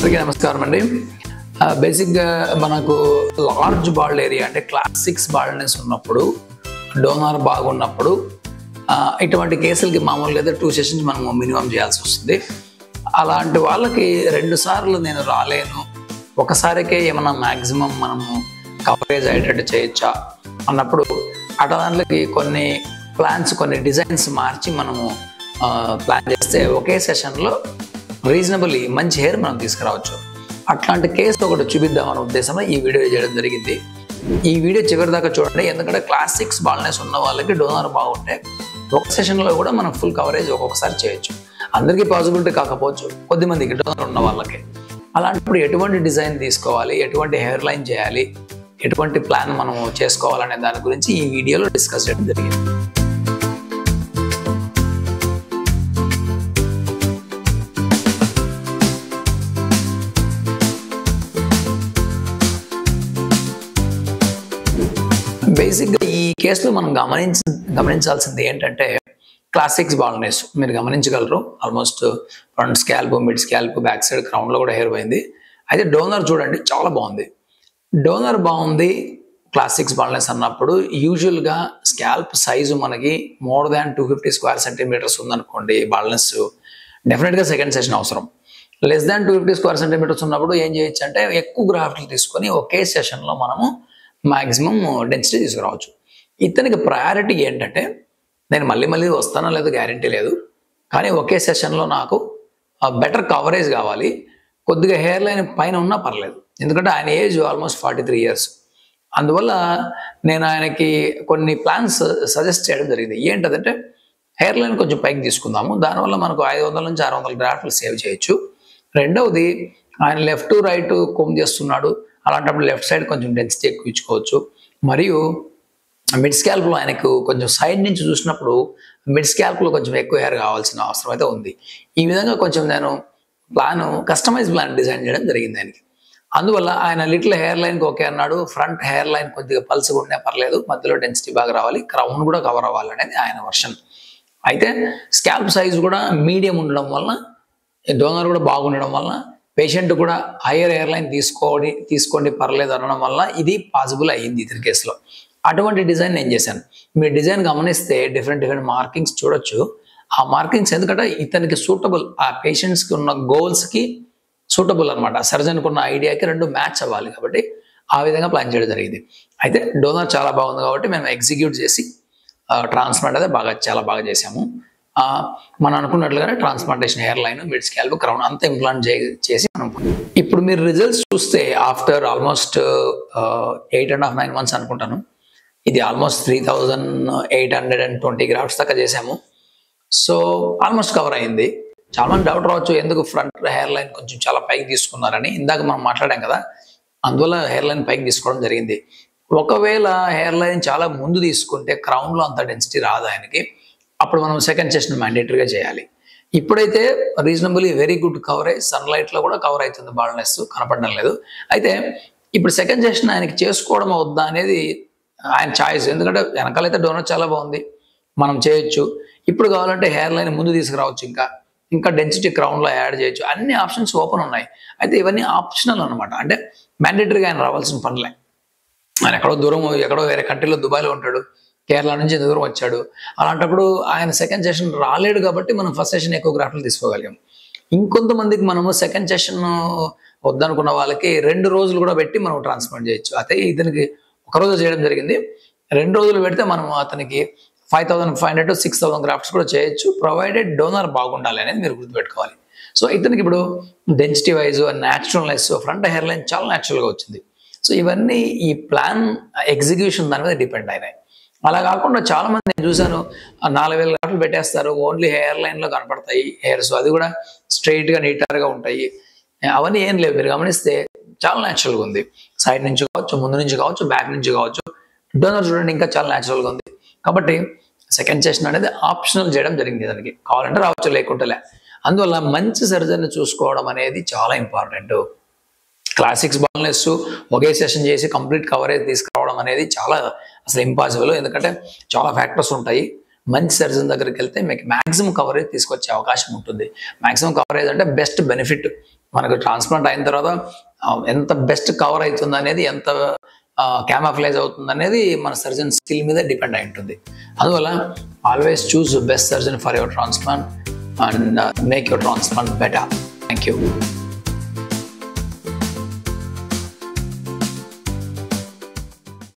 అందరికీ నమస్కారం అండి. బేసిక్గా మనకు లార్జ్ బాల్డ్ ఏరియా అంటే క్లాస్ 6 బాల్డ్నెస్ ఉన్నప్పుడు, డోనార్ బాగున్నప్పుడు ఇటువంటి కేసులకి మామూలుగా అయితే 2 సెషన్స్ మనము మినిమం చేయాల్సి వస్తుంది. అలాంటి వాళ్ళకి 2 సార్లు నేను రాలేను, ఒకసారికే ఏమన్నా మ్యాక్సిమం మనము కవరేజ్ అయ్యేటట్టు చేయొచ్చా అన్నప్పుడు అట్లాంటికి కొన్ని ప్లాన్స్, కొన్ని డిజైన్స్ మార్చి మనము ప్లాన్ చేస్తే ఒకే సెషన్లో రీజనబుల్లీ మంచి హెయిర్ మనం తీసుకురావచ్చు. అట్లాంటి కేసు ఒకటి చూపిద్దామనే ఉద్దేశంలో ఈ వీడియో చేయడం జరిగింది. ఈ వీడియో చివరి దాకా చూడండి, ఎందుకంటే క్లాస్ 6 బాల్డ్నెస్ ఉన్న వాళ్ళకి డోనార్ బాగుంటే ఒక సెషన్లో కూడా మనం ఫుల్ కవరేజ్ ఒక్కొక్కసారి చేయొచ్చు. అందరికీ పాసిబిలిటీ కాకపోవచ్చు, కొద్దిమందికి డోనార్ ఉన్న వాళ్ళకి. అలాంటప్పుడు ఎటువంటి డిజైన్ తీసుకోవాలి, ఎటువంటి హెయిర్ లైన్ చేయాలి, ఎటువంటి ప్లాన్ మనం చేసుకోవాలనే దాని గురించి ఈ వీడియోలో డిస్కస్ చేయడం జరిగింది. బేసిక్గా ఈ కేసులో మనం గమనించాల్సింది ఏంటంటే, క్లాస్ 6 బాల్డ్నెస్ మీరు గమనించగలరు. Almost front scalp, mid scalp, back side క్రౌన్లో కూడా హెయిర్ పోయింది. అయితే డోనర్ చూడండి చాలా బాగుంది. డోనర్ బాగుంది క్లాస్ 6 బాల్డ్నెస్ అన్నప్పుడు యూజువల్గా స్కాల్ప్ సైజు మనకి మోర్ దాన్ 250 స్క్వేర్ సెంటీమీటర్స్ ఉందనుకోండి, బాల్డ్నెస్ డెఫినెట్గా సెకండ్ సెషన్ అవసరం. లెస్ దాన్ 250 స్క్వేర్ సెంటీమీటర్స్ ఉన్నప్పుడు ఏం చేయొచ్చు అంటే, ఎక్కువ గ్రాఫ్ట్లు తీసుకొని ఒకే సెషన్లో మనము మ్యాక్సిమం డెన్సిటీ తీసుకురావచ్చు. ఇతనికి ప్రయారిటీ ఏంటంటే, నేను మళ్ళీ వస్తానో లేదో గ్యారంటీ లేదు, కానీ ఒకే సెషన్లో నాకు బెటర్ కవరేజ్ కావాలి. కొద్దిగా హెయిర్ లైన్ పైన ఉన్నా పర్లేదు, ఎందుకంటే ఆయన ఏజ్ ఆల్మోస్ట్ 43 ఇయర్స్. అందువల్ల నేను ఆయనకి కొన్ని ప్లాన్స్ సజెస్ట్ చేయడం జరిగింది. ఏంటంటే, హెయిర్ లైన్ కొంచెం పైకి తీసుకుందాము, దానివల్ల మనకు 500 నుంచి 600 గ్రాఫ్ట్లు సేవ్ చేయొచ్చు. రెండవది, ఆయన లెఫ్ట్ టు రైట్ కోమ్ చేస్తున్నాడు, అలాంటప్పుడు లెఫ్ట్ సైడ్ కొంచెం డెన్సిటీ ఎక్కువ ఇచ్చుకోవచ్చు. మరియు మిడ్ స్కాల్ప్లో ఆయనకు కొంచెం సైడ్ నుంచి చూసినప్పుడు మిడ్ స్కాల్ప్లో కొంచెం ఎక్కువ హెయిర్ కావాల్సిన అవసరం అయితే ఉంది. ఈ విధంగా కొంచెం నేను కస్టమైజ్ ప్లాన్ డిజైన్ చేయడం జరిగింది ఆయనకి. అందువల్ల ఆయన లిటిల్ హెయిర్ లైన్కి ఓకే అన్నాడు. ఫ్రంట్ హెయిర్ లైన్ కొద్దిగా పల్స్గా ఉండే పర్లేదు, మధ్యలో డెన్సిటీ బాగా రావాలి, క్రౌన్ కూడా కవర్ అవ్వాలి అనేది ఆయన వర్షన్. అయితే స్కాల్ప్ సైజ్ కూడా మీడియం ఉండడం వలన, డోనర్ కూడా బాగుండడం వలన, పేషెంట్ కూడా హైయర్ హెయిర్ లైన్ తీసుకోండి పర్లేదు అనడం వల్ల ఇది పాసిబుల్ అయ్యింది ఇతని కేసులో. అటువంటి డిజైన్ నేను చేశాను. మీరు డిజైన్ గమనిస్తే డిఫరెంట్ మార్కింగ్స్ చూడొచ్చు. ఆ మార్కింగ్స్ ఎందుకంటే ఇతనికి సూటబుల్, ఆ పేషెంట్స్కి ఉన్న గోల్స్కి సూటబుల్ అనమాట. సర్జన్కి ఉన్న ఐడియాకి రెండు మ్యాచ్ అవ్వాలి, కాబట్టి ఆ విధంగా ప్లాన్ చేయడం జరిగింది. అయితే డోనర్ చాలా బాగుంది కాబట్టి మేము ఎగ్జిక్యూట్ చేసి ట్రాన్స్ప్లాంట్ అయితే చాలా బాగా చేసాము. మనం అనుకున్నట్లుగానే transplantation hair line, mid scalp, crown అంతా ఇంప్లాంట్ చేసి మనం ఇప్పుడు మీరు రిజల్ట్స్ చూస్తే ఆఫ్టర్ ఆల్మోస్ట్ 8.5-9 మంత్స్ అనుకుంటాను, ఇది ఆల్మోస్ట్ 3820 గ్రాఫ్ట్స్ దాకా చేసాము. సో ఆల్మోస్ట్ కవర్ అయింది. చాలా మంది డౌట్ రావచ్చు, ఎందుకు ఫ్రంట్ హెయిర్ లైన్ కొంచెం చాలా పైకి తీసుకున్నారని. ఇందాక మనం మాట్లాడాం కదా, అందువల్ల హెయిర్ లైన్ పైకి తీసుకోవడం జరిగింది. ఒకవేళ హెయిర్ లైన్ చాలా ముందు తీసుకుంటే క్రౌన్లో అంత డెన్సిటీ రాదు ఆయనకి, అప్పుడు మనం సెకండ్ సెషన్ మ్యాండేటరీగా చేయాలి. ఇప్పుడైతే రీజనబుల్లీ వెరీ గుడ్ కవరేజ్, సన్లైట్లో కూడా కవర్ అవుతుంది, బాల్డ్నెస్ కనపడడం లేదు. అయితే ఇప్పుడు సెకండ్ సెషన్ ఆయనకి చేసుకోవడం వద్దా అనేది ఆయన ఛాయిస్, ఎందుకంటే వెనకాలైతే డోనర్ చాలా బాగుంది, మనం చేయొచ్చు. ఇప్పుడు కావాలంటే హెయిర్ లైన్ ముందు తీసుకురావచ్చు, ఇంకా డెన్సిటీ క్రౌన్లో యాడ్ చేయొచ్చు, అన్ని ఆప్షన్స్ ఓపెన్ ఉన్నాయి. అయితే ఇవన్నీ ఆప్షనల్ అనమాట, అంటే మ్యాండేటరీగా ఆయన రావాల్సిన పనులే. ఆయన ఎక్కడో వేరే కంట్రీలో, దుబాయ్లో ఉంటాడు, కేరళ నుంచి దూరం వచ్చాడు. అలాంటప్పుడు ఆయన సెకండ్ సెషన్ రాలేడు కాబట్టి మనం ఫస్ట్ సెషన్ ఎక్కువ గ్రాఫ్ట్లు తీసుకోగలిగాం. ఇంకొంతమందికి మనము సెకండ్ సెషన్ వద్దనుకున్న వాళ్ళకి 2 రోజులు కూడా పెట్టి మనం ట్రాన్స్ప్లాంట్ చేయొచ్చు. అయితే ఇతనికి ఒకరోజు చేయడం జరిగింది. 2 రోజులు పెడితే మనం అతనికి 5500 to 6000 గ్రాఫ్ట్స్ కూడా చేయొచ్చు, ప్రొవైడెడ్ డోనర్ బాగుండాలి అనేది మీరు గుర్తుపెట్టుకోవాలి. సో ఇతనికి ఇప్పుడు density wise, naturalness, front hair line చాలా న్యాచురల్గా వచ్చింది. సో ఇవన్నీ ఈ ప్లాన్ ఎగ్జిక్యూషన్ దాని మీద డిపెండ్ అయినాయి. అలా కాకుండా చాలా మంది నేను చూశాను, 4000 గ్రాఫ్ట్లు పెట్టేస్తారు, ఓన్లీ హెయిర్ లైన్లో కనపడతాయి హెయిర్స్, అది కూడా స్ట్రైట్గా నీట్గా ఉంటాయి. అవన్నీ ఏం లేవు, మీరు గమనిస్తే చాలా న్యాచురల్గా ఉంది. సైడ్ నుంచి కావచ్చు, ముందు నుంచి కావచ్చు, బ్యాక్ నుంచి కావచ్చు. డోనర్ చూడండి ఇంకా చాలా న్యాచురల్గా ఉంది. కాబట్టి సెకండ్ సెషన్ అనేది ఆప్షనల్ చేయడం జరిగింది. దానికి కావాలంటే రావచ్చు, లేకుంటేలే. అందువల్ల మంచి సర్జన్ చూసుకోవడం అనేది చాలా ఇంపార్టెంట్. క్లాస్ 6 బాల్డ్నెస్ ఒకే సెషన్ చేసి కంప్లీట్ కవరేజ్ తీసుకురావడం అనేది చాలా అసలు ఇంపాసిబుల్, ఎందుకంటే చాలా ఫ్యాక్టర్స్ ఉంటాయి. మంచి సర్జన్ దగ్గరికి వెళ్తే మీకు మ్యాక్సిమం కవరేజ్ తీసుకొచ్చే అవకాశం ఉంటుంది. మ్యాక్సిమం కవరేజ్ అంటే బెస్ట్ బెనిఫిట్ మనకు ట్రాన్స్ప్లాంట్ అయిన తర్వాత ఎంత బెస్ట్ కవర్ అవుతుంది అనేది, ఎంత క్యామఫ్లైజ్ అవుతుంది అనేది మన సర్జన్ స్కిల్ మీద డిపెండ్ అయి ఉంటుంది. అందువల్ల always choose best surgeon for your transplant and make your transplant better. Thank you.